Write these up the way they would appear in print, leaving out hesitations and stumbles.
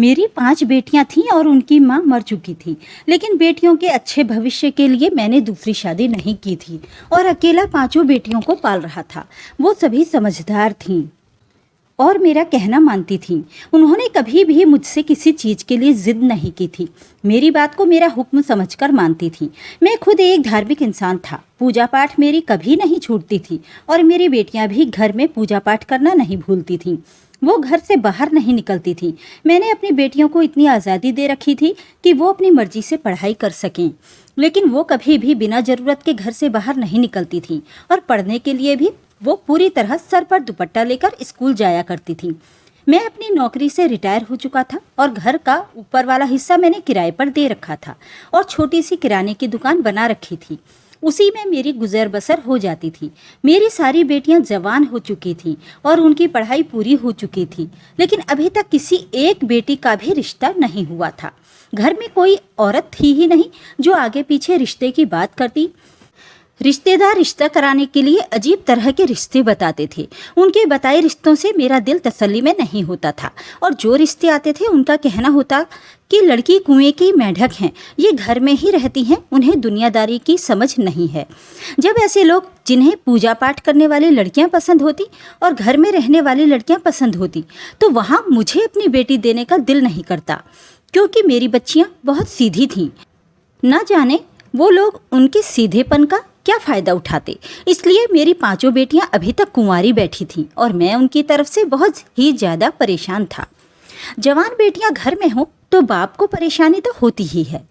मेरी 5 बेटियां थीं और उनकी माँ मर चुकी थी, लेकिन बेटियों के अच्छे भविष्य के लिए मैंने दूसरी शादी नहीं की थी और अकेला 5 बेटियों को पाल रहा था। वो सभी समझदार थीं और मेरा कहना मानती थीं। उन्होंने कभी भी मुझसे किसी चीज़ के लिए जिद नहीं की थी। मेरी बात को मेरा हुक्म समझकर मानती थीं। मैं खुद एक धार्मिक इंसान था। पूजा पाठ मेरी कभी नहीं छूटती थी और मेरी बेटियां भी घर में पूजा पाठ करना नहीं भूलती थीं। वो घर से बाहर नहीं निकलती थी। मैंने अपनी बेटियों को इतनी आज़ादी दे रखी थी कि वो अपनी मर्जी से पढ़ाई कर सकें, लेकिन वो कभी भी बिना ज़रूरत के घर से बाहर नहीं निकलती थी और पढ़ने के लिए भी वो पूरी तरह सर पर दुपट्टा लेकर स्कूल जाया करती थी। मैं अपनी नौकरी से रिटायर हो चुका था और घर का ऊपर वाला हिस्सा मैंने किराए पर दे रखा था और छोटी सी किराने की दुकान बना रखी थी। उसी में मेरी गुजर बसर हो जाती थी। मेरी सारी बेटियां जवान हो चुकी थीं और उनकी पढ़ाई पूरी हो चुकी थी, लेकिन अभी तक किसी एक बेटी का भी रिश्ता नहीं हुआ था। घर में कोई औरत थी ही नहीं जो आगे पीछे रिश्ते की बात करती। रिश्तेदार रिश्ता कराने के लिए अजीब तरह के रिश्ते बताते थे। उनके बताए रिश्तों से मेरा दिल तसल्ली में नहीं होता था और जो रिश्ते आते थे उनका कहना होता कि लड़की कुएं की मेंढक हैं, ये घर में ही रहती हैं, उन्हें दुनियादारी की समझ नहीं है। जब ऐसे लोग जिन्हें पूजा पाठ करने वाली लड़कियां पसंद होती और घर में रहने वाली लड़कियां पसंद होती, तो वहाँ मुझे अपनी बेटी देने का दिल नहीं करता, क्योंकि मेरी बच्चियाँ बहुत सीधी थीं। न जाने वो लोग उनके सीधेपन का क्या फ़ायदा उठाते। इसलिए मेरी 5 बेटियां अभी तक कुंवारी बैठी थीं और मैं उनकी तरफ से बहुत ही ज़्यादा परेशान था। जवान बेटियां घर में हों तो बाप को परेशानी तो होती ही है।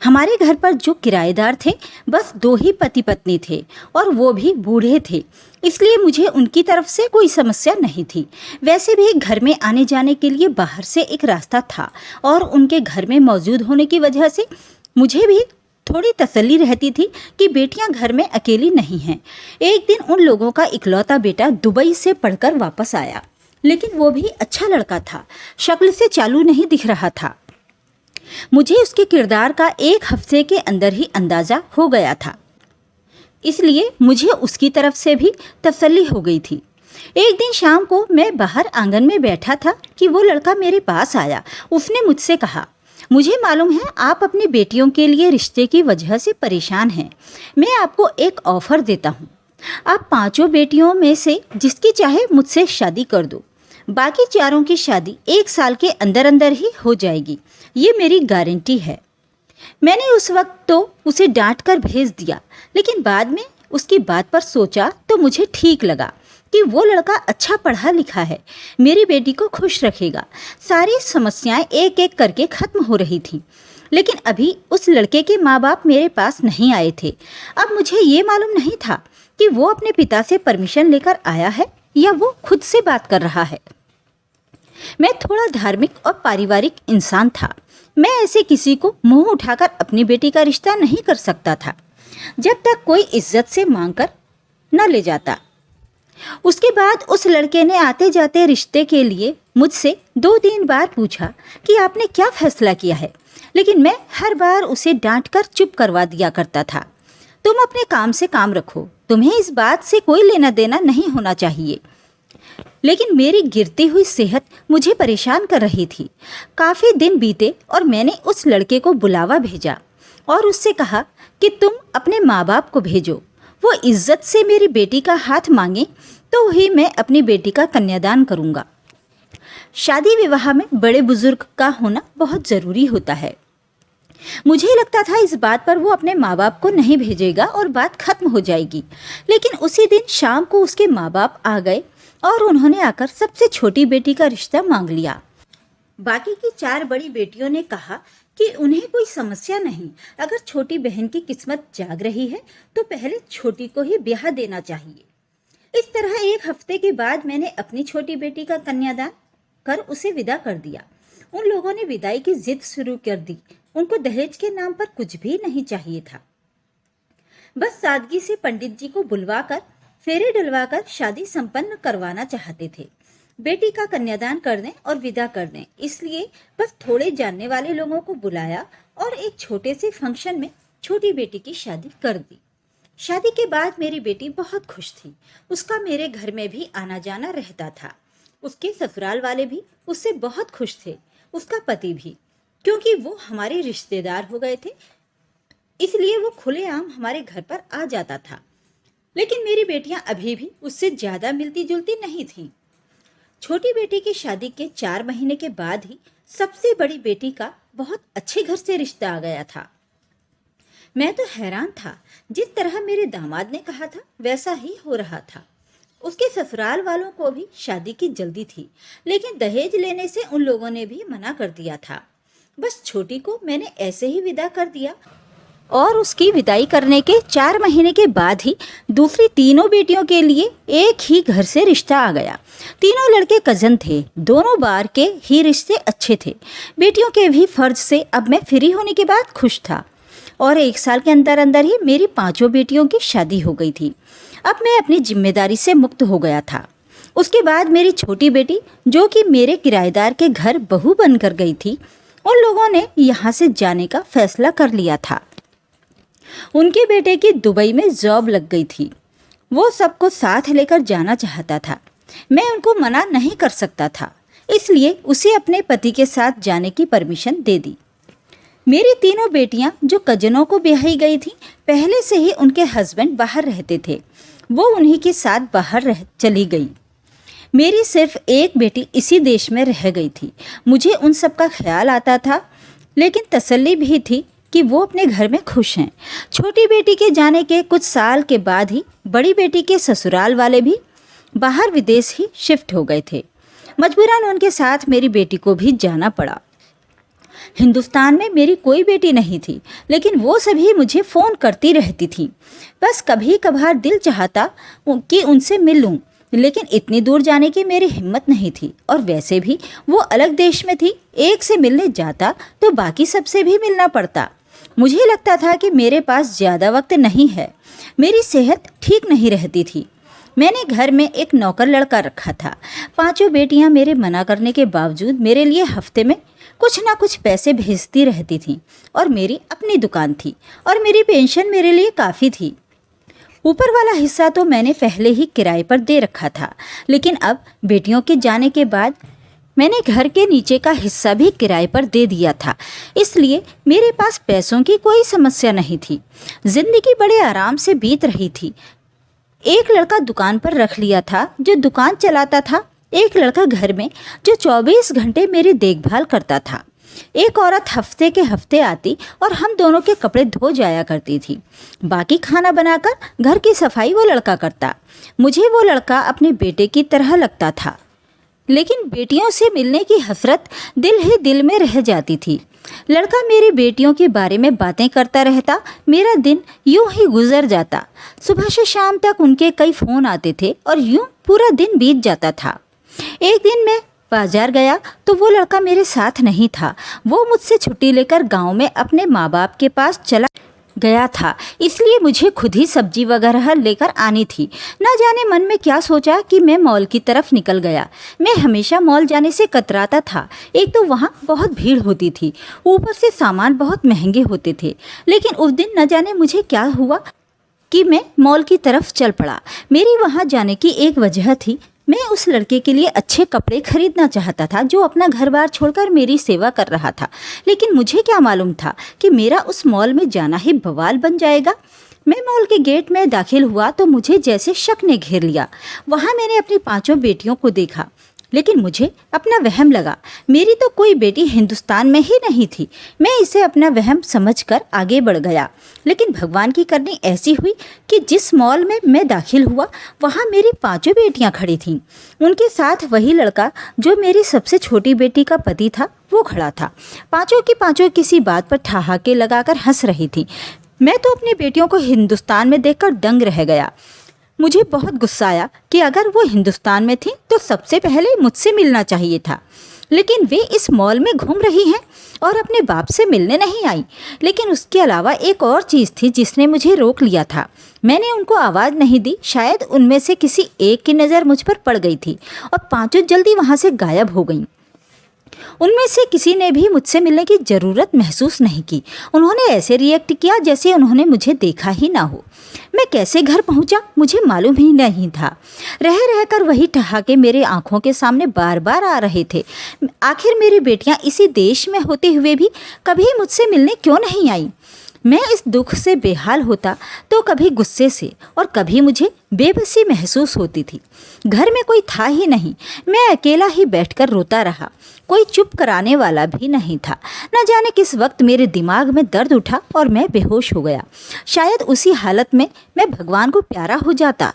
हमारे घर पर जो किराएदार थे बस 2 ही पति पत्नी थे और वो भी बूढ़े थे, इसलिए मुझे उनकी तरफ से कोई समस्या नहीं थी। वैसे भी घर में आने जाने के लिए बाहर से एक रास्ता था और उनके घर में मौजूद होने की वजह से मुझे भी थोड़ी तसल्ली रहती थी कि बेटियां घर में अकेली नहीं हैं। एक दिन उन लोगों का इकलौता बेटा दुबई से पढ़कर वापस आया, लेकिन वो भी अच्छा लड़का था, शक्ल से चालू नहीं दिख रहा था। मुझे उसके किरदार का 1 हफ्ते के अंदर ही अंदाज़ा हो गया था, इसलिए मुझे उसकी तरफ से भी तसल्ली हो गई थी। एक दिन शाम को मैं बाहर आंगन में बैठा था कि वो लड़का मेरे पास आया। उसने मुझसे कहा, मुझे मालूम है आप अपनी बेटियों के लिए रिश्ते की वजह से परेशान हैं। मैं आपको एक ऑफ़र देता हूँ। आप 5 बेटियों में से जिसकी चाहे मुझसे शादी कर दो। बाकी 4 की शादी 1 साल के अंदर अंदर ही हो जाएगी, ये मेरी गारंटी है। मैंने उस वक्त तो उसे डांट कर भेज दिया, लेकिन बाद में उसकी बात पर सोचा तो मुझे ठीक लगा कि वो लड़का अच्छा पढ़ा लिखा है, मेरी बेटी को खुश रखेगा। सारी समस्याएं एक एक करके ख़त्म हो रही थी, लेकिन अभी उस लड़के के माँ बाप मेरे पास नहीं आए थे। अब मुझे ये मालूम नहीं था कि वो अपने पिता से परमिशन लेकर आया है या वो खुद से बात कर रहा है। मैं थोड़ा धार्मिक और पारिवारिक इंसान था। मैं ऐसे किसी को मुंह उठाकर अपनी बेटी का रिश्ता नहीं कर सकता था जब तक कोई इज्जत से मांगकर न ले जाता। उसके बाद उस लड़के ने आते जाते रिश्ते के लिए मुझसे 2-3 बार पूछा कि आपने क्या फैसला किया है, लेकिन मैं हर बार उसे डांट कर चुप करवा दिया करता था। तुम अपने काम से काम रखो, तुम्हें इस बात से कोई लेना देना नहीं होना चाहिए। लेकिन मेरी गिरती हुई सेहत मुझे परेशान कर रही थी। काफ़ी दिन बीते और मैंने उस लड़के को बुलावा भेजा और उससे कहा कि तुम अपने माँ बाप को भेजो, वो इज्जत से मेरी बेटी का हाथ मांगे तो ही मैं अपनी बेटी का कन्यादान करूँगा। शादी विवाह में बड़े बुजुर्ग का होना बहुत ज़रूरी होता है। मुझे लगता था इस बात पर वो अपने माँ बाप को नहीं भेजेगा और बात खत्म हो जाएगी, लेकिन उसी दिन शाम को उसके माँ बाप आ गए और उन्होंने आकर सबसे छोटी बेटी का रिश्ता मांग लिया। बाकी की 4 बड़ी बेटियों ने कहा कि उन्हें कोई समस्या नहीं, अगर छोटी बहन की किस्मत जाग रही है तो पहले छोटी को ही ब्याह देना चाहिए। इस तरह 1 हफ्ते के बाद मैंने अपनी छोटी बेटी का कन्यादान कर उसे विदा कर दिया। उन लोगों ने विदाई की जिद शुरू कर दी। उनको दहेज के नाम पर कुछ भी नहीं चाहिए था, बस सादगी से पंडित जी को बुलवाकर फेरे डलवाकर शादी संपन्न करवाना चाहते थे। बेटी का कन्यादान करने और विदा करने, इसलिए बस थोड़े जानने वाले लोगों को बुलाया और एक छोटे से फंक्शन में छोटी बेटी की शादी कर दी। शादी के बाद मेरी बेटी बहुत खुश थी। उसका मेरे घर में भी आना जाना रहता था। उसके ससुराल वाले भी उससे बहुत खुश थे। उसका पति भी, क्योंकि वो हमारे रिश्तेदार हो गए थे, इसलिए वो खुलेआम हमारे घर पर आ जाता था। लेकिन मेरी बेटियां अभी भी उससे ज़्यादा मिलती जुलती नहीं थीं। छोटी बेटी की शादी के 4 महीने के बाद ही सबसे बड़ी बेटी का बहुत अच्छे घर से रिश्ता आ गया था। मैं तो हैरान था, जिस तरह मेरे दामाद ने कहा था वैसा ही हो रहा था। उसके ससुराल वालों को भी शादी की जल्दी थी, लेकिन दहेज लेने से उन लोगों ने भी मना कर दिया था। बस छोटी को मैंने ऐसे ही विदा कर दिया और उसकी विदाई करने के 4 महीने के बाद ही दूसरी तीनों बेटियों के लिए एक ही घर से रिश्ता आ गया। तीनों लड़के कजन थे, दोनों बार के ही रिश्ते अच्छे थे। बेटियों के भी फर्ज से अब मैं फ्री होने के बाद खुश था और 1 साल के अंदर अंदर ही मेरी 5 बेटियों की शादी हो गई थी। अब मैं अपनी जिम्मेदारी से मुक्त हो गया था। उसके बाद मेरी छोटी बेटी, जो कि मेरे किराएदार के घर बहू बनकर गई थी, उन लोगों ने यहाँ से जाने का फैसला कर लिया था। उनके बेटे की दुबई में जॉब लग गई थी। वो सबको साथ लेकर जाना चाहता था। मैं उनको मना नहीं कर सकता था, इसलिए उसे अपने पति के साथ जाने की परमिशन दे दी। मेरी तीनों बेटियां जो कजनों को ब्याही गई थीं, पहले से ही उनके हस्बैंड बाहर रहते थे। वो उन्हीं के साथ बाहर चली गई। मेरी सिर्फ एक बेटी इसी देश में रह गई थी। मुझे उन सब का ख्याल आता था, लेकिन तसल्ली भी थी कि वो अपने घर में खुश हैं। छोटी बेटी के जाने के कुछ साल के बाद ही बड़ी बेटी के ससुराल वाले भी बाहर विदेश ही शिफ्ट हो गए थे। मजबूरन उनके साथ मेरी बेटी को भी जाना पड़ा। हिंदुस्तान में मेरी कोई बेटी नहीं थी, लेकिन वो सभी मुझे फ़ोन करती रहती थी। बस कभी कभार दिल चाहता कि उनसे मिल लूँ, लेकिन इतनी दूर जाने की मेरी हिम्मत नहीं थी। और वैसे भी वो अलग देश में थी, एक से मिलने जाता तो बाकी सबसे भी मिलना पड़ता। मुझे लगता था कि मेरे पास ज़्यादा वक्त नहीं है। मेरी सेहत ठीक नहीं रहती थी। मैंने घर में एक नौकर लड़का रखा था। 5 बेटियां मेरे मना करने के बावजूद मेरे लिए हफ्ते में कुछ ना कुछ पैसे भेजती रहती थीं और मेरी अपनी दुकान थी और मेरी पेंशन मेरे लिए काफ़ी थी। ऊपर वाला हिस्सा तो मैंने पहले ही किराए पर दे रखा था, लेकिन अब बेटियों के जाने के बाद मैंने घर के नीचे का हिस्सा भी किराए पर दे दिया था, इसलिए मेरे पास पैसों की कोई समस्या नहीं थी। जिंदगी बड़े आराम से बीत रही थी। एक लड़का दुकान पर रख लिया था जो दुकान चलाता था, एक लड़का घर में जो 24 घंटे मेरी देखभाल करता था। एक औरत हफ्ते के हफ्ते आती और हम दोनों के कपड़े धो जाया करती थी। बाकी खाना बनाकर घर की सफाई वो लड़का करता। मुझे वो लड़का अपने बेटे की तरह लगता था, लेकिन बेटियों से मिलने की हसरत दिल ही दिल में रह जाती थी। लड़का मेरी बेटियों के बारे में बातें करता रहता। मेरा दिन यूं ही गुजर जाता। सुबह से शाम तक उनके कई फ़ोन आते थे और यूं पूरा दिन बीत जाता था। एक दिन मैं बाजार गया तो वो लड़का मेरे साथ नहीं था। वो मुझसे छुट्टी लेकर गांव में अपने माँ बाप के पास चला गया था, इसलिए मुझे खुद ही सब्जी वगैरह लेकर आनी थी। न जाने मन में क्या सोचा कि मैं मॉल की तरफ निकल गया। मैं हमेशा मॉल जाने से कतराता था। एक तो वहाँ बहुत भीड़ होती थी, ऊपर से सामान बहुत महंगे होते थे। लेकिन उस दिन न जाने मुझे क्या हुआ कि मैं मॉल की तरफ चल पड़ा। मेरी वहाँ जाने की एक वजह थी। मैं उस लड़के के लिए अच्छे कपड़े खरीदना चाहता था जो अपना घर बार छोड़कर मेरी सेवा कर रहा था। लेकिन मुझे क्या मालूम था कि मेरा उस मॉल में जाना ही बवाल बन जाएगा। मैं मॉल के गेट में दाखिल हुआ तो मुझे जैसे शक ने घेर लिया। वहाँ मैंने अपनी 5 बेटियों को देखा, लेकिन मुझे अपना वहम लगा। मेरी तो कोई बेटी हिंदुस्तान में ही नहीं थी। मैं इसे अपना वहम समझकर आगे बढ़ गया, लेकिन भगवान की करनी ऐसी हुई कि जिस मॉल में मैं दाखिल हुआ वहाँ मेरी 5 बेटियाँ खड़ी थीं। उनके साथ वही लड़का जो मेरी सबसे छोटी बेटी का पति था, वो खड़ा था। 5 की 5 किसी बात पर ठहाके लगाकर हंस रही थी। मैं तो अपनी बेटियों को हिंदुस्तान में देखकर दंग रह गया। मुझे बहुत गुस्सा आया कि अगर वो हिंदुस्तान में थी तो सबसे पहले मुझसे मिलना चाहिए था, लेकिन वे इस मॉल में घूम रही हैं और अपने बाप से मिलने नहीं आई। लेकिन उसके अलावा एक और चीज़ थी जिसने मुझे रोक लिया था। मैंने उनको आवाज़ नहीं दी। शायद उनमें से किसी एक की नज़र मुझ पर पड़ गई थी और 5 जल्दी वहाँ से गायब हो गईं। उनमें से किसी ने भी मुझसे मिलने की ज़रूरत महसूस नहीं की। उन्होंने ऐसे रिएक्ट किया जैसे उन्होंने मुझे देखा ही ना हो। मैं कैसे घर पहुंचा मुझे मालूम ही नहीं था। रह रहकर वही ठहाके मेरे आंखों के सामने बार बार आ रहे थे। आखिर मेरी बेटियां इसी देश में होते हुए भी कभी मुझसे मिलने क्यों नहीं आई। मैं इस दुख से बेहाल होता तो कभी गुस्से से और कभी मुझे बेबसी महसूस होती थी। घर में कोई था ही नहीं, मैं अकेला ही बैठकर रोता रहा। कोई चुप कराने वाला भी नहीं था। न जाने किस वक्त मेरे दिमाग में दर्द उठा और मैं बेहोश हो गया। शायद उसी हालत में मैं भगवान को प्यारा हो जाता,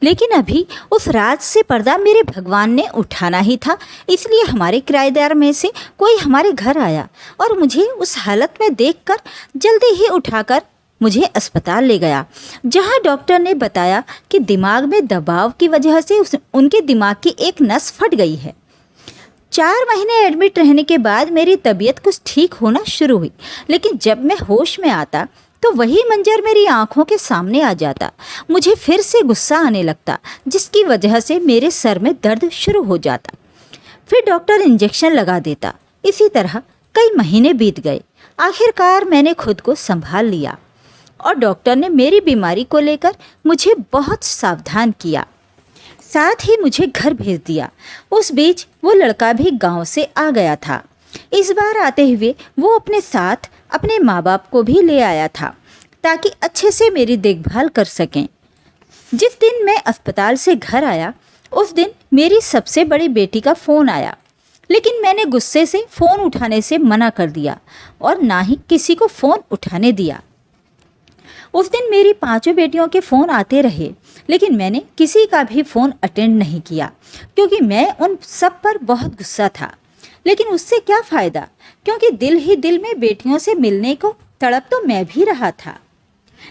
लेकिन अभी उस राज से पर्दा मेरे भगवान ने उठाना ही था। इसलिए हमारे किराएदार में से कोई हमारे घर आया और मुझे उस हालत में देखकर जल्दी ही उठाकर मुझे अस्पताल ले गया, जहां डॉक्टर ने बताया कि दिमाग में दबाव की वजह से उनके दिमाग की एक नस फट गई है। 4 महीने एडमिट रहने के बाद मेरी तबीयत कुछ ठीक होना शुरू हुई, लेकिन जब मैं होश में आता तो वही मंजर मेरी आंखों के सामने आ जाता। मुझे फिर से गुस्सा आने लगता, जिसकी वजह से मेरे सर में दर्द शुरू हो जाता। फिर डॉक्टर इंजेक्शन लगा देता। इसी तरह कई महीने बीत गए। आखिरकार मैंने खुद को संभाल लिया और डॉक्टर ने मेरी बीमारी को लेकर मुझे बहुत सावधान किया, साथ ही मुझे घर भेज दिया। उस बीच वो लड़का भी गांव से आ गया था। इस बार आते हुए वो अपने साथ अपने माँ बाप को भी ले आया था, ताकि अच्छे से मेरी देखभाल कर सकें। जिस दिन मैं अस्पताल से घर आया उस दिन मेरी सबसे बड़ी बेटी का फ़ोन आया, लेकिन मैंने गुस्से से फ़ोन उठाने से मना कर दिया और ना ही किसी को फ़ोन उठाने दिया। उस दिन मेरी 5 बेटियों के फ़ोन आते रहे, लेकिन मैंने किसी का भी फ़ोन अटेंड नहीं किया, क्योंकि मैं उन सब पर बहुत गुस्सा था। लेकिन उससे क्या फ़ायदा, क्योंकि दिल ही दिल में बेटियों से मिलने को तड़प तो मैं भी रहा था।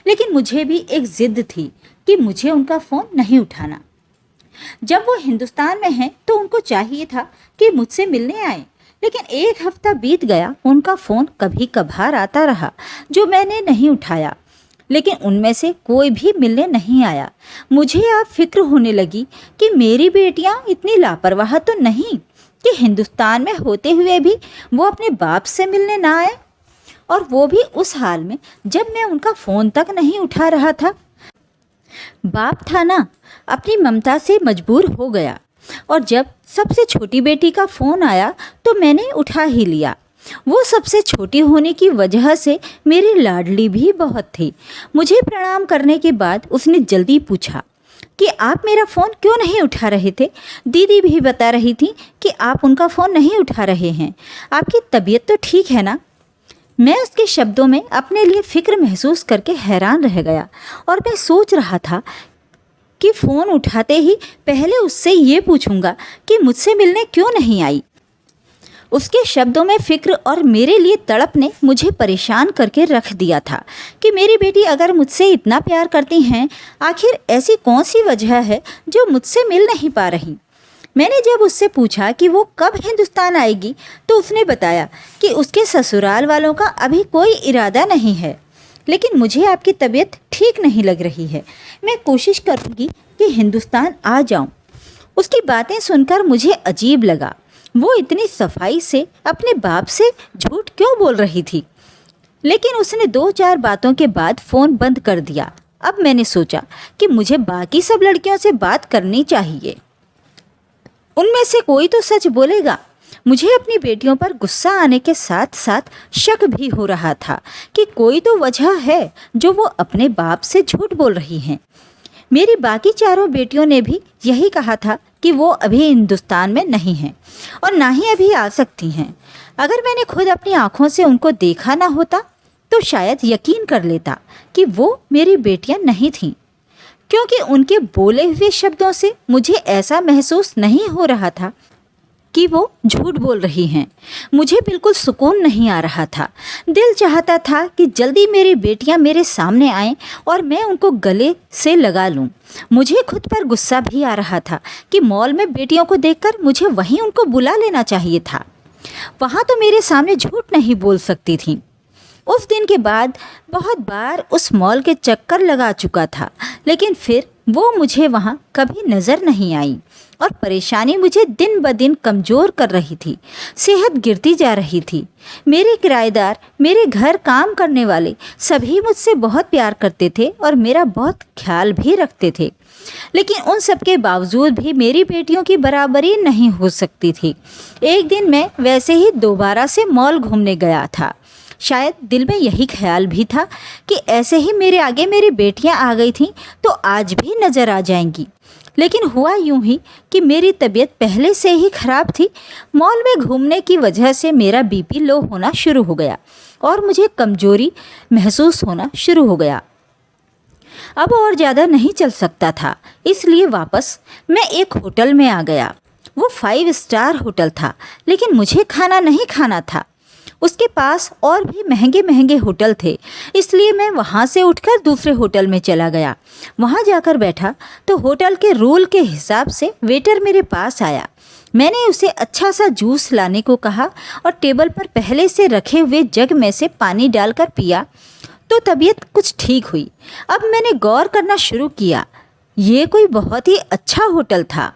लेकिन मुझे भी एक ज़िद थी कि मुझे उनका फ़ोन नहीं उठाना। जब वो हिंदुस्तान में हैं तो उनको चाहिए था कि मुझसे मिलने आए, लेकिन 1 हफ्ता बीत गया, उनका फ़ोन कभी कभार आता रहा जो मैंने नहीं उठाया, लेकिन उनमें से कोई भी मिलने नहीं आया। मुझे अब फिक्र होने लगी कि मेरी बेटियां इतनी लापरवाह तो नहीं कि हिंदुस्तान में होते हुए भी वो अपने बाप से मिलने ना आए, और वो भी उस हाल में जब मैं उनका फ़ोन तक नहीं उठा रहा था। बाप था ना, अपनी ममता से मजबूर हो गया, और जब सबसे छोटी बेटी का फ़ोन आया तो मैंने उठा ही लिया। वो सबसे छोटी होने की वजह से मेरी लाडली भी बहुत थी। मुझे प्रणाम करने के बाद उसने जल्दी पूछा कि आप मेरा फ़ोन क्यों नहीं उठा रहे थे। दीदी भी बता रही थी कि आप उनका फ़ोन नहीं उठा रहे हैं, आपकी तबीयत तो ठीक है ना। मैं उसके शब्दों में अपने लिए फ़िक्र महसूस करके हैरान रह गया, और मैं सोच रहा था कि फ़ोन उठाते ही पहले उससे ये पूछूंगा कि मुझसे मिलने क्यों नहीं आई। उसके शब्दों में फ़िक्र और मेरे लिए तड़प ने मुझे परेशान करके रख दिया था कि मेरी बेटी अगर मुझसे इतना प्यार करती हैं, आखिर ऐसी कौन सी वजह है जो मुझसे मिल नहीं पा रही। मैंने जब उससे पूछा कि वो कब हिंदुस्तान आएगी तो उसने बताया कि उसके ससुराल वालों का अभी कोई इरादा नहीं है, लेकिन मुझे आपकी तबीयत ठीक नहीं लग रही है, मैं कोशिश करूँगी कि हिंदुस्तान आ जाऊँ। उसकी बातें सुनकर मुझे अजीब लगा। वो इतनी सफाई से अपने बाप से झूठ क्यों बोल रही थी, लेकिन उसने 2-4 बातों के बाद फ़ोन बंद कर दिया। अब मैंने सोचा कि मुझे बाकी सब लड़कियों से बात करनी चाहिए, उनमें से कोई तो सच बोलेगा। मुझे अपनी बेटियों पर गुस्सा आने के साथ साथ शक भी हो रहा था कि कोई तो वजह है जो वो अपने बाप से झूठ बोल रही हैं। मेरी बाकी 4 बेटियों ने भी यही कहा था कि वो अभी हिंदुस्तान में नहीं हैं और ना ही अभी आ सकती हैं। अगर मैंने खुद अपनी आँखों से उनको देखा ना होता तो शायद यकीन कर लेता कि वो मेरी बेटियां नहीं थीं, क्योंकि उनके बोले हुए शब्दों से मुझे ऐसा महसूस नहीं हो रहा था कि वो झूठ बोल रही हैं। मुझे बिल्कुल सुकून नहीं आ रहा था। दिल चाहता था कि जल्दी मेरी बेटियां मेरे सामने आएं और मैं उनको गले से लगा लूं। मुझे खुद पर गुस्सा भी आ रहा था कि मॉल में बेटियों को देखकर मुझे वहीं उनको बुला लेना चाहिए था। वहाँ तो मेरे सामने झूठ नहीं बोल सकती थीं। उस दिन के बाद बहुत बार उस मॉल के चक्कर लगा चुका था, लेकिन फिर वो मुझे वहाँ कभी नज़र नहीं आई। और परेशानी मुझे दिन ब दिन कमज़ोर कर रही थी। सेहत गिरती जा रही थी। मेरे किराएदार, मेरे घर काम करने वाले सभी मुझसे बहुत प्यार करते थे और मेरा बहुत ख्याल भी रखते थे, लेकिन उन सब के बावजूद भी मेरी बेटियों की बराबरी नहीं हो सकती थी। एक दिन मैं वैसे ही दोबारा से मॉल घूमने गया था। शायद दिल में यही ख्याल भी था कि ऐसे ही मेरे आगे मेरी बेटियां आ गई थीं तो आज भी नज़र आ जाएंगी। लेकिन हुआ यूं ही कि मेरी तबीयत पहले से ही ख़राब थी। मॉल में घूमने की वजह से मेरा बीपी लो होना शुरू हो गया और मुझे कमज़ोरी महसूस होना शुरू हो गया। अब और ज़्यादा नहीं चल सकता था, इसलिए वापस मैं एक होटल में आ गया। वो 5 स्टार होटल था, लेकिन मुझे खाना नहीं खाना था। उसके पास और भी महंगे महंगे होटल थे, इसलिए मैं वहाँ से उठकर दूसरे होटल में चला गया। वहाँ जाकर बैठा तो होटल के रूल के हिसाब से वेटर मेरे पास आया। मैंने उसे अच्छा सा जूस लाने को कहा और टेबल पर पहले से रखे हुए जग में से पानी डालकर पिया तो तबीयत कुछ ठीक हुई। अब मैंने गौर करना शुरू किया, ये कोई बहुत ही अच्छा होटल था।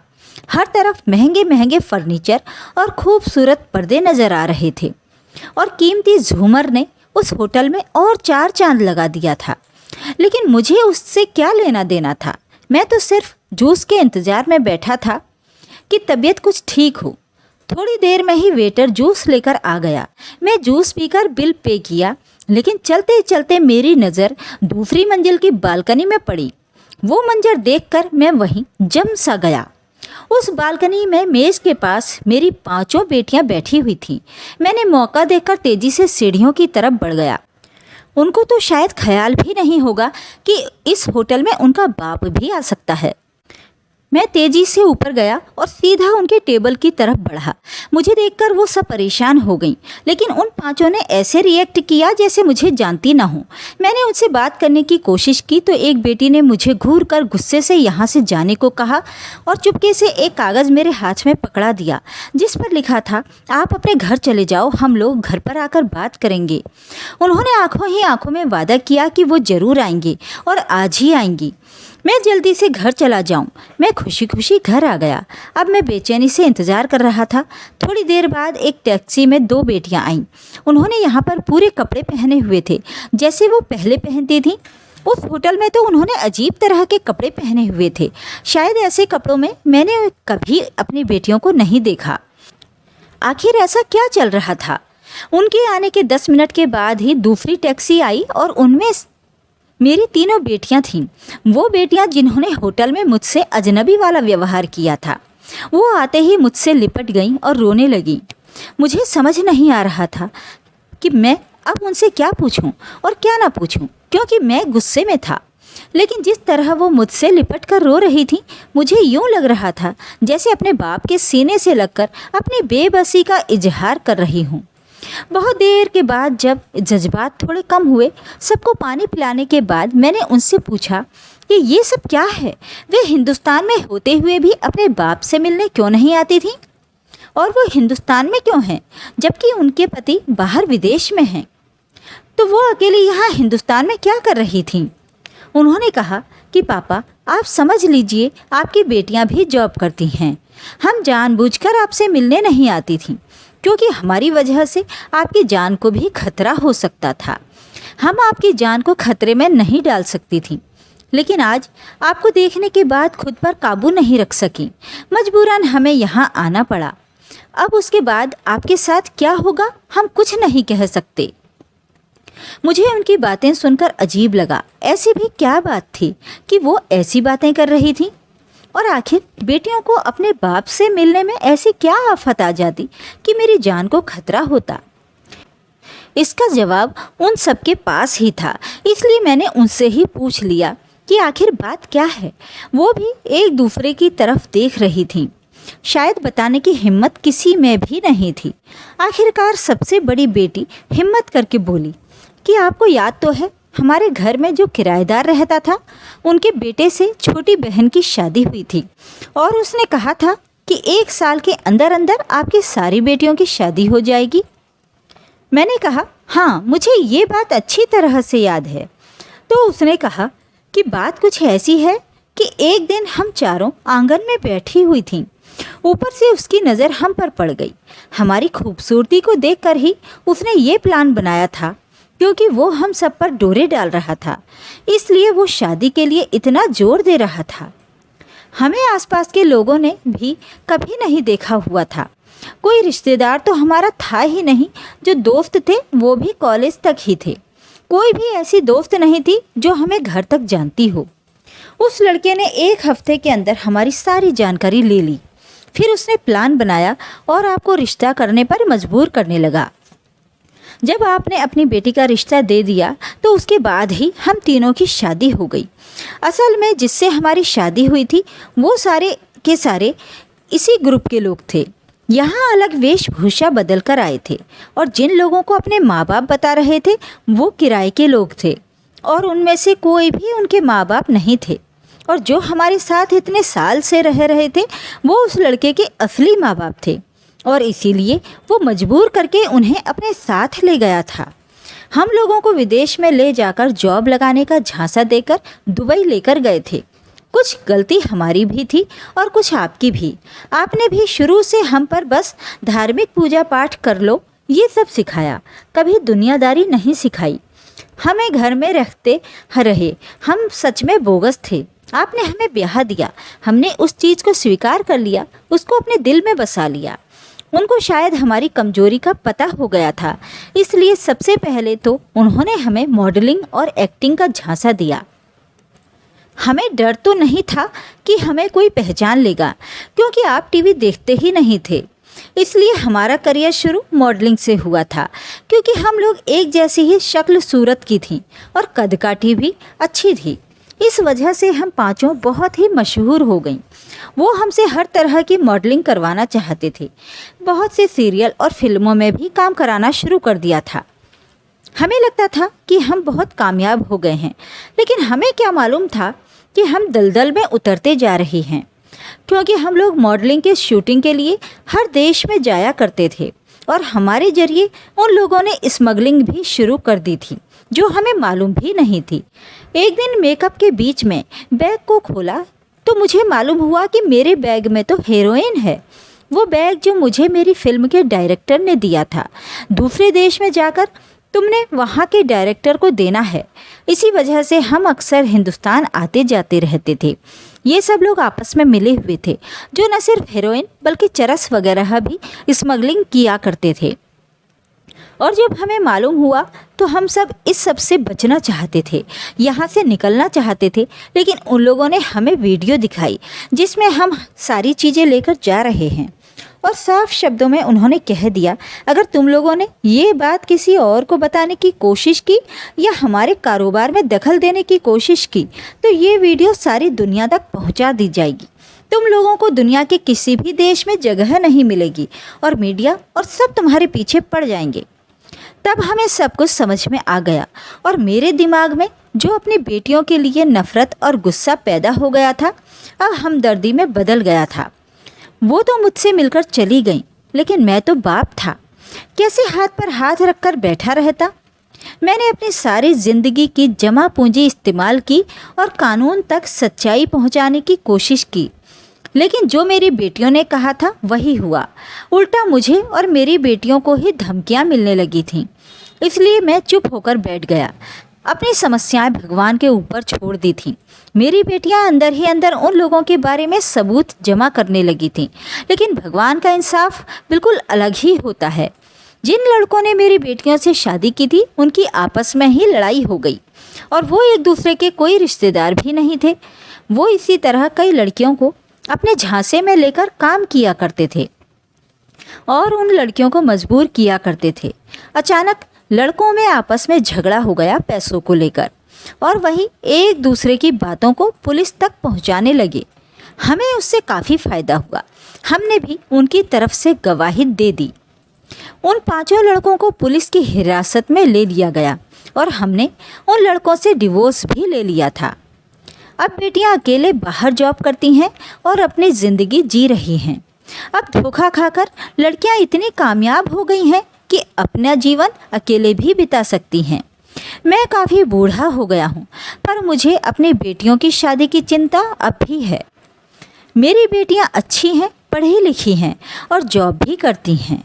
हर तरफ महंगे महंगे फर्नीचर और खूबसूरत पर्दे नज़र आ रहे थे और कीमती झूमर ने उस होटल में और 4 चांद लगा दिया था। लेकिन मुझे उससे क्या लेना देना था। मैं तो सिर्फ जूस के इंतज़ार में बैठा था कि तबीयत कुछ ठीक हो। थोड़ी देर में ही वेटर जूस लेकर आ गया। मैं जूस पीकर बिल पे किया, लेकिन चलते चलते मेरी नज़र दूसरी मंजिल की बालकनी में पड़ी। वो मंजर देखकर मैं वहीं जम सा गया। उस बालकनी में मेज़ के पास मेरी 5 बेटियां बैठी हुई थीं। मैंने मौका देखकर तेज़ी से सीढ़ियों की तरफ बढ़ गया। उनको तो शायद ख्याल भी नहीं होगा कि इस होटल में उनका बाप भी आ सकता है। मैं तेज़ी से ऊपर गया और सीधा उनके टेबल की तरफ बढ़ा। मुझे देखकर वो सब परेशान हो गईं, लेकिन उन 5 ने ऐसे रिएक्ट किया जैसे मुझे जानती ना हो। मैंने उनसे बात करने की कोशिश की तो एक बेटी ने मुझे घूर कर गुस्से से यहाँ से जाने को कहा और चुपके से एक कागज़ मेरे हाथ में पकड़ा दिया, जिस पर लिखा था, आप अपने घर चले जाओ, हम लोग घर पर आकर बात करेंगे। उन्होंने आंखों ही आंखों में वादा किया कि वो ज़रूर आएंगे और आज ही आएंगी। मैं जल्दी से घर चला जाऊं। मैं खुशी खुशी घर आ गया। अब मैं बेचैनी से इंतज़ार कर रहा था। थोड़ी देर बाद एक टैक्सी में 2 बेटियां आईं। उन्होंने यहाँ पर पूरे कपड़े पहने हुए थे जैसे वो पहले पहनती थीं। उस होटल में तो उन्होंने अजीब तरह के कपड़े पहने हुए थे। शायद ऐसे कपड़ों में मैंने कभी अपनी बेटियों को नहीं देखा। आखिर ऐसा क्या चल रहा था? उनके आने के 10 मिनट के बाद ही दूसरी टैक्सी आई और उनमें मेरी 3 बेटियां थीं। वो बेटियां जिन्होंने होटल में मुझसे अजनबी वाला व्यवहार किया था। वो आते ही मुझसे लिपट गईं और रोने लगीं। मुझे समझ नहीं आ रहा था कि मैं अब उनसे क्या पूछूं और क्या ना पूछूं, क्योंकि मैं गुस्से में था। लेकिन जिस तरह वो मुझसे लिपट कर रो रही थी, मुझे यूँ लग रहा था जैसे अपने बाप के सीने से लगकर अपनी बेबसी का इजहार कर रही हूँ। बहुत देर के बाद जब जज्बात थोड़े कम हुए, सबको पानी पिलाने के बाद मैंने उनसे पूछा कि ये सब क्या है। वे हिंदुस्तान में होते हुए भी अपने बाप से मिलने क्यों नहीं आती थीं? और वो हिंदुस्तान में क्यों हैं जबकि उनके पति बाहर विदेश में हैं? तो वो अकेली यहाँ हिंदुस्तान में क्या कर रही थीं? उन्होंने कहा कि पापा, आप समझ लीजिए, आपकी बेटियाँ भी जॉब करती हैं। हम जानबूझकर आपसे मिलने नहीं आती थीं क्योंकि हमारी वजह से आपकी जान को भी खतरा हो सकता था। हम आपकी जान को खतरे में नहीं डाल सकती थी, लेकिन आज आपको देखने के बाद खुद पर काबू नहीं रख सकी। मजबूरन हमें यहाँ आना पड़ा। अब उसके बाद आपके साथ क्या होगा हम कुछ नहीं कह सकते। मुझे उनकी बातें सुनकर अजीब लगा। ऐसी भी क्या बात थी कि वो ऐसी बातें कर रही थी? और आखिर बेटियों को अपने बाप से मिलने में ऐसी क्या आफत आ जाती कि मेरी जान को खतरा होता? इसका जवाब उन सब के पास ही था, इसलिए मैंने उनसे ही पूछ लिया कि आखिर बात क्या है। वो भी एक दूसरे की तरफ देख रही थीं। शायद बताने की हिम्मत किसी में भी नहीं थी। आखिरकार सबसे बड़ी बेटी हिम्मत करके बोली कि आपको याद तो है, हमारे घर में जो किराएदार रहता था, उनके बेटे से छोटी बहन की शादी हुई थी और उसने कहा था कि 1 साल के अंदर अंदर आपकी सारी बेटियों की शादी हो जाएगी। मैंने कहा, हाँ, मुझे ये बात अच्छी तरह से याद है। तो उसने कहा कि बात कुछ ऐसी है कि एक दिन हम चारों आंगन में बैठी हुई थीं ऊपर से उसकी नज़र हम पर पड़ गई। हमारी खूबसूरती को देखकर ही उसने ये प्लान बनाया था, क्योंकि वो हम सब पर डोरे डाल रहा था, इसलिए वो शादी के लिए इतना जोर दे रहा था। हमें आसपास के लोगों ने भी कभी नहीं देखा हुआ था। कोई रिश्तेदार तो हमारा था ही नहीं, जो दोस्त थे वो भी कॉलेज तक ही थे। कोई भी ऐसी दोस्त नहीं थी जो हमें घर तक जानती हो। उस लड़के ने 1 हफ्ते के अंदर हमारी सारी जानकारी ले ली। फिर उसने प्लान बनाया और आपको रिश्ता करने पर मजबूर करने लगा। जब आपने अपनी बेटी का रिश्ता दे दिया तो उसके बाद ही हम तीनों की शादी हो गई। असल में जिससे हमारी शादी हुई थी वो सारे के सारे इसी ग्रुप के लोग थे। यहाँ अलग वेशभूषा बदल कर आए थे और जिन लोगों को अपने माँ बाप बता रहे थे वो किराए के लोग थे और उनमें से कोई भी उनके माँ बाप नहीं थे। और जो हमारे साथ इतने साल से रह रहे थे वो उस लड़के के असली माँ बाप थे और इसीलिए वो मजबूर करके उन्हें अपने साथ ले गया था। हम लोगों को विदेश में ले जाकर जॉब लगाने का झांसा देकर दुबई लेकर गए थे। कुछ गलती हमारी भी थी और कुछ आपकी भी। आपने भी शुरू से हम पर बस धार्मिक पूजा पाठ कर लो ये सब सिखाया, कभी दुनियादारी नहीं सिखाई। हमें घर में रखते रहे, हम सच में बोगस थे। आपने हमें ब्याह दिया, हमने उस चीज़ को स्वीकार कर लिया, उसको अपने दिल में बसा लिया। उनको शायद हमारी कमजोरी का पता हो गया था, इसलिए सबसे पहले तो उन्होंने हमें मॉडलिंग और एक्टिंग का झांसा दिया। हमें डर तो नहीं था कि हमें कोई पहचान लेगा, क्योंकि आप टीवी देखते ही नहीं थे। इसलिए हमारा करियर शुरू मॉडलिंग से हुआ था, क्योंकि हम लोग एक जैसी ही शक्ल सूरत की थी और कदकाठी भी अच्छी थी। इस वजह से हम पांचों बहुत ही मशहूर हो गईं। वो हमसे हर तरह की मॉडलिंग करवाना चाहते थे। बहुत से सीरियल और फिल्मों में भी काम कराना शुरू कर दिया था। हमें लगता था कि हम बहुत कामयाब हो गए हैं, लेकिन हमें क्या मालूम था कि हम दलदल में उतरते जा रहे हैं, क्योंकि हम लोग मॉडलिंग के शूटिंग के लिए हर देश में जाया करते थे और हमारे जरिए उन लोगों ने स्मगलिंग भी शुरू कर दी थी, जो हमें मालूम भी नहीं थी। एक दिन मेकअप के बीच में बैग को खोला तो मुझे मालूम हुआ कि मेरे बैग में तो हेरोइन है। वो बैग जो मुझे मेरी फिल्म के डायरेक्टर ने दिया था। दूसरे देश में जाकर तुमने वहाँ के डायरेक्टर को देना है। इसी वजह से हम अक्सर हिंदुस्तान आते जाते रहते थे। ये सब लोग आपस में मिले हुए थे, जो न सिर्फ हेरोइन बल्कि चरस वगैरह भी स्मगलिंग किया करते थे। और जब हमें मालूम हुआ तो हम सब इस सब से बचना चाहते थे, यहाँ से निकलना चाहते थे। लेकिन उन लोगों ने हमें वीडियो दिखाई जिसमें हम सारी चीज़ें लेकर जा रहे हैं और साफ शब्दों में उन्होंने कह दिया, अगर तुम लोगों ने ये बात किसी और को बताने की कोशिश की या हमारे कारोबार में दखल देने की कोशिश की तो ये वीडियो सारी दुनिया तक पहुंचा दी जाएगी। तुम लोगों को दुनिया के किसी भी देश में जगह नहीं मिलेगी और मीडिया और सब तुम्हारे पीछे पड़ जाएंगे। तब हमें सब कुछ समझ में आ गया और मेरे दिमाग में जो अपनी बेटियों के लिए नफ़रत और गुस्सा पैदा हो गया था अब हमदर्दी में बदल गया था। वो तो मुझसे मिलकर चली गई, लेकिन मैं तो बाप था, कैसे हाथ पर हाथ रखकर बैठा रहता। मैंने अपनी सारी ज़िंदगी की जमा पूंजी इस्तेमाल की और कानून तक सच्चाई पहुंचाने की कोशिश की, लेकिन जो मेरी बेटियों ने कहा था वही हुआ। उल्टा मुझे और मेरी बेटियों को ही धमकियां मिलने लगी थीं। इसलिए मैं चुप होकर बैठ गया, अपनी समस्याएं भगवान के ऊपर छोड़ दी थीं। मेरी बेटियां अंदर ही अंदर उन लोगों के बारे में सबूत जमा करने लगी थीं, लेकिन भगवान का इंसाफ बिल्कुल अलग ही होता है। जिन लड़कों ने मेरी बेटियों से शादी की थी उनकी आपस में ही लड़ाई हो गई और वो एक दूसरे के कोई रिश्तेदार भी नहीं थे। वो इसी तरह कई लड़कियों को अपने झांसे में लेकर काम किया करते थे और उन लड़कियों को मजबूर किया करते थे। अचानक लड़कों में आपस में झगड़ा हो गया पैसों को लेकर और वही एक दूसरे की बातों को पुलिस तक पहुंचाने लगे। हमें उससे काफ़ी फ़ायदा हुआ। हमने भी उनकी तरफ से गवाही दे दी। उन पांचों लड़कों को पुलिस की हिरासत में ले लिया गया और हमने उन लड़कों से डिवोर्स भी ले लिया था। अब बेटियां अकेले बाहर जॉब करती हैं और अपनी ज़िंदगी जी रही हैं। अब धोखा खाकर लड़कियां इतनी कामयाब हो गई हैं कि अपना जीवन अकेले भी बिता सकती हैं। मैं काफ़ी बूढ़ा हो गया हूँ, पर मुझे अपनी बेटियों की शादी की चिंता अब भी है। मेरी बेटियाँ अच्छी हैं, पढ़ी लिखी हैं और जॉब भी करती हैं।